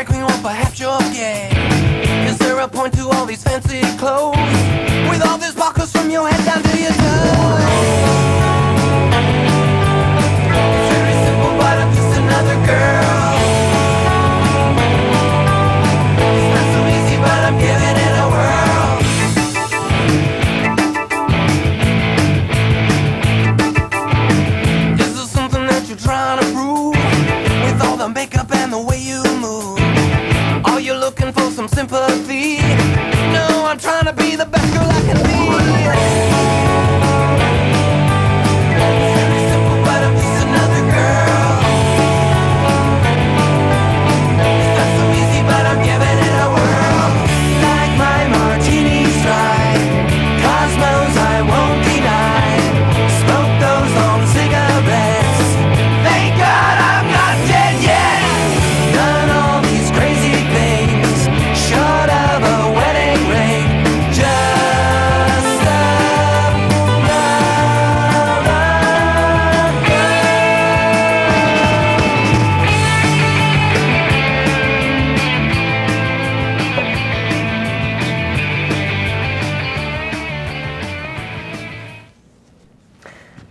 frankly, well, perhaps you're gay. Is there a point to all these fancy clothes? With all these buckles from your head down to your toes? It's very simple, but I'm just another girl. It's not so easy, but I'm giving it a whirl. Is there something that you're trying to prove? With all the makeup and the way you move, are you looking for some sympathy? No, I'm trying to be the best girl I can be. It's very simple, but I'm just another girl. It's not so easy, but I'm giving it a whirl. Like my martinis dry, cosmos I won't deny. Smoke those long cigarettes. Thank God I'm not dead yet. Done all these crazy things, short of a wedding ring. Just a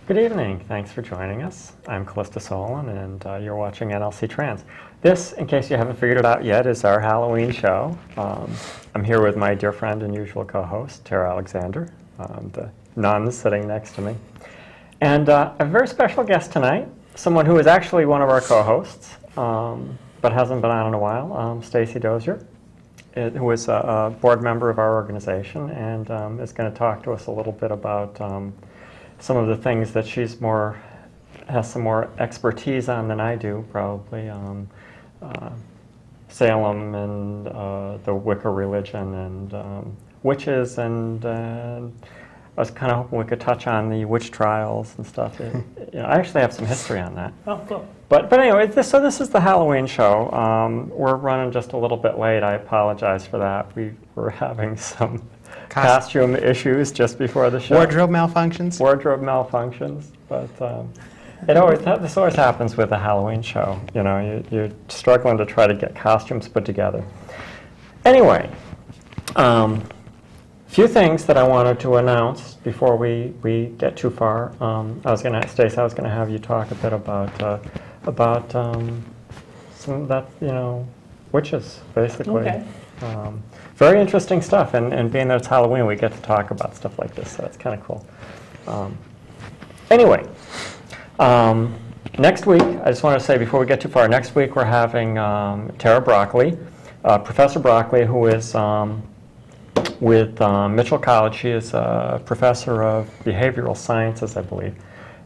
Good evening. Thanks for joining us. I'm Callista Solon, and you're watching nlcTrans. This, in case you haven't figured it out yet, is our Halloween show. I'm here with my dear friend and usual co-host, Tara Alexander, the nun sitting next to me. And a very special guest tonight, someone who is actually one of our co-hosts, but hasn't been on in a while, Stacey Dozier, who is a board member of our organization, and is going to talk to us a little bit about some of the things that she's has some more expertise on than I do, probably. Salem and the Wicca religion and witches, and I was kind of hoping we could touch on the witch trials and stuff. I actually have some history on that. Oh, cool. But anyway, this is the Halloween show. We're running just a little bit late. I apologize for that. We were having some costume issues just before the show. Wardrobe malfunctions? Wardrobe malfunctions, but this always happens with a Halloween show. You know, you're struggling to try to get costumes put together. Anyway, few things that I wanted to announce before we get too far. Stacey, I was going to have you talk a bit about some of that, witches, basically. Okay. Very interesting stuff, and being that it's Halloween, we get to talk about stuff like this, so that's kind of cool. Anyway, next week, I just want to say before we get too far, next week we're having Tara Broccoli, Professor Broccoli, who is with Mitchell College. She is a professor of behavioral sciences, I believe,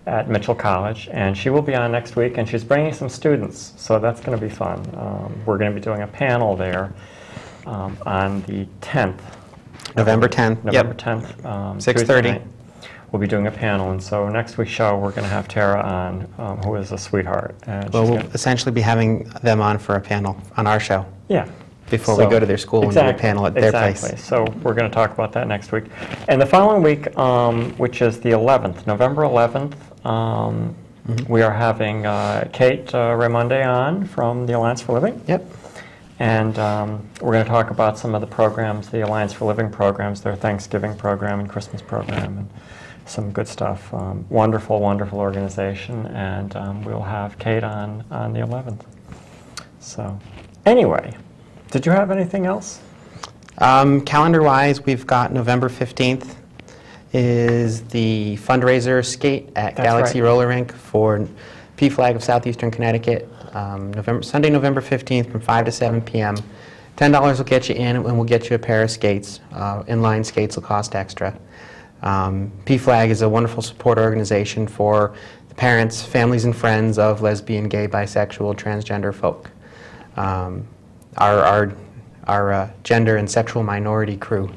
at Mitchell College, and she will be on next week, and she's bringing some students, so that's going to be fun. We're going to be doing a panel there on the 10th. November 10th. November 10th. 6:30. We'll be doing a panel, and so next week's show we're going to have Tara on, who is a sweetheart. And We'll essentially be having them on for a panel on our show. Yeah. Before we go to their school and do a panel at their place. Exactly. So we're going to talk about that next week. And the following week, which is the 11th, November 11th, we are having Kate Raimonde on from the Alliance for Living. Yep. And we're going to talk about some of the programs, the Alliance for Living programs, their Thanksgiving program and Christmas program, and some good stuff. Wonderful, wonderful organization, and we'll have Kate on the 11th. So, anyway, did you have anything else? Calendar-wise, we've got November 15th is the fundraiser skate at Galaxy Roller Rink for PFLAG of Southeastern Connecticut. Sunday, November 15th from 5 to 7 p.m. $10 will get you in, and we'll get you a pair of skates. Inline skates will cost extra. PFLAG is a wonderful support organization for the parents, families, and friends of lesbian, gay, bisexual, transgender folk. Our gender and sexual minority crew.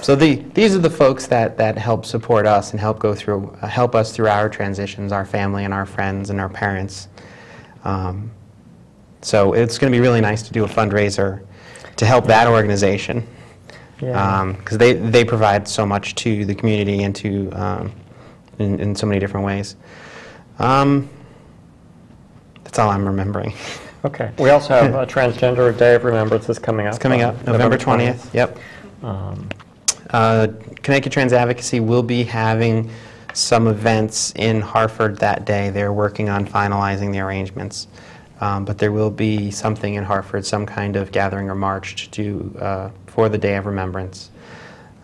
So these are the folks that help support us and help us through our transitions, our family and our friends and our parents. So it's going to be really nice to do a fundraiser to help that organization, because they provide so much to the community and to in so many different ways. That's all I'm remembering. Okay. We also have a Transgender Day of Remembrance is coming up. It's coming up November 20th. Yep. Connecticut Trans Advocacy will be having some events in Hartford that day. They're working on finalizing the arrangements. But there will be something in Hartford, some kind of gathering or march to do for the Day of Remembrance.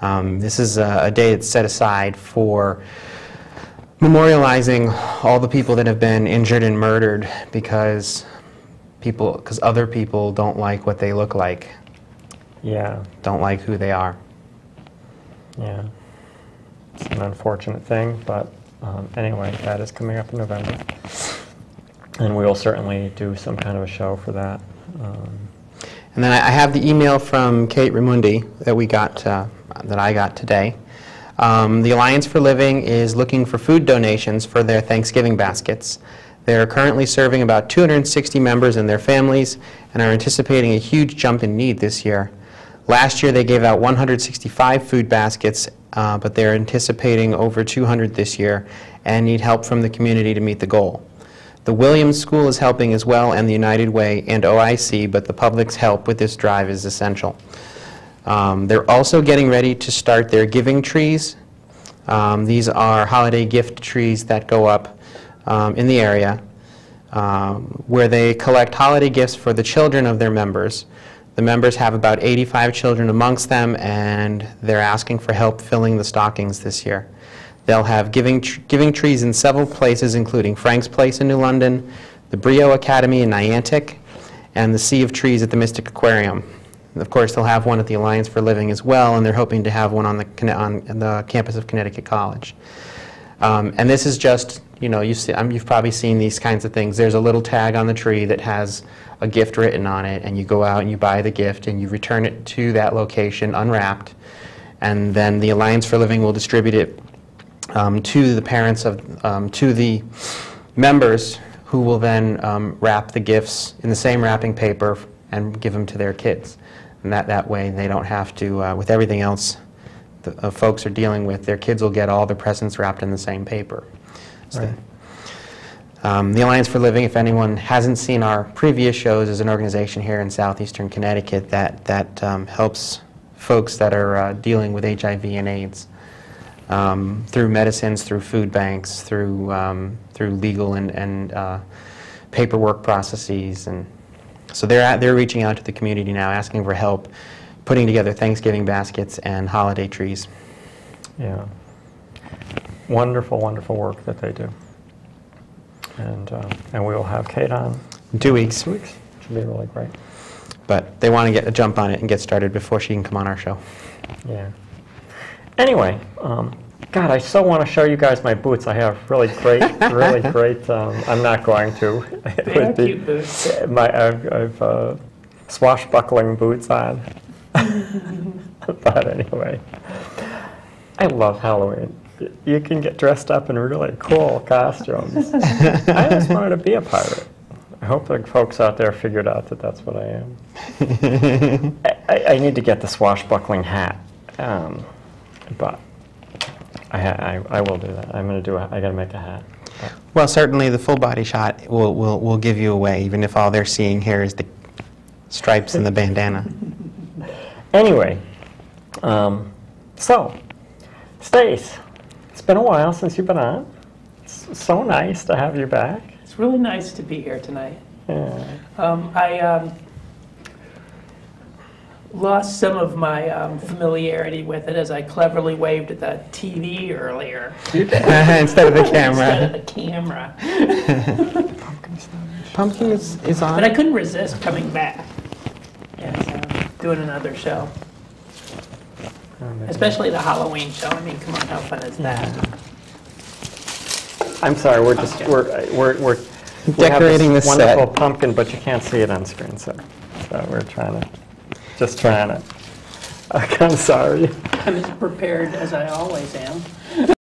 This is a day that's set aside for memorializing all the people that have been injured and murdered because other people don't like what they look like. Yeah. Don't like who they are. Yeah. It's an unfortunate thing, but anyway, that is coming up in November. And we will certainly do some kind of a show for that. And then I have the email from Kate Ramundi that we got, that I got today. The Alliance for Living is looking for food donations for their Thanksgiving baskets. They're currently serving about 260 members and their families and are anticipating a huge jump in need this year. Last year they gave out 165 food baskets, but they're anticipating over 200 this year and need help from the community to meet the goal. The Williams School is helping as well, and the United Way and OIC, but the public's help with this drive is essential. They're also getting ready to start their giving trees. These are holiday gift trees that go up in the area where they collect holiday gifts for the children of their members. The members have about 85 children amongst them, and they're asking for help filling the stockings this year. They'll have giving trees in several places, including Frank's Place in New London, the Brio Academy in Niantic, and the Sea of Trees at the Mystic Aquarium. And of course, they'll have one at the Alliance for Living as well, and they're hoping to have one on the campus of Connecticut College. And this is just, you know, you've probably seen these kinds of things. There's a little tag on the tree that has a gift written on it, and you go out and you buy the gift and you return it to that location unwrapped, and then the Alliance for Living will distribute it to the parents of, to the members, who will then wrap the gifts in the same wrapping paper and give them to their kids. And that way they don't have to, with everything else the folks are dealing with, their kids will get all the presents wrapped in the same paper. So right. The Alliance for Living, if anyone hasn't seen our previous shows, is an organization here in southeastern Connecticut that helps folks that are dealing with HIV and AIDS. Through medicines, through food banks, through legal and paperwork processes, and so they're reaching out to the community now, asking for help putting together Thanksgiving baskets and holiday trees. Yeah, wonderful, wonderful work that they do, and we will have Kate on in 2 weeks. 2 weeks, which will be really great. But they want to get a jump on it and get started before she can come on our show. Yeah. Anyway, God, I so want to show you guys my boots. I have really great, really great. I'm not going to. They're cute boots. I've swashbuckling boots on. But anyway, I love Halloween. You can get dressed up in really cool costumes. I always wanted to be a pirate. I hope the folks out there figured out that that's what I am. I need to get the swashbuckling hat. But I will do that. I'm going to do I got to make a hat. Well, certainly the full body shot will give you away, even if all they're seeing here is the stripes and the bandana. Anyway, so, Stace, it's been a while since you've been on. It's so nice to have you back. It's really nice to be here tonight. Yeah. I lost some of my familiarity with it as I cleverly waved at the TV earlier. Instead of the camera. Instead of the camera. Pumpkin is on. But I couldn't resist coming back and doing another show. Especially the Halloween show. I mean, come on, how fun is that? I'm sorry, we're just Okay. we're Decorating we have this the wonderful set. pumpkin, but you can't see it on screen, so we're trying to. I'm sorry. I'm as prepared as I always am.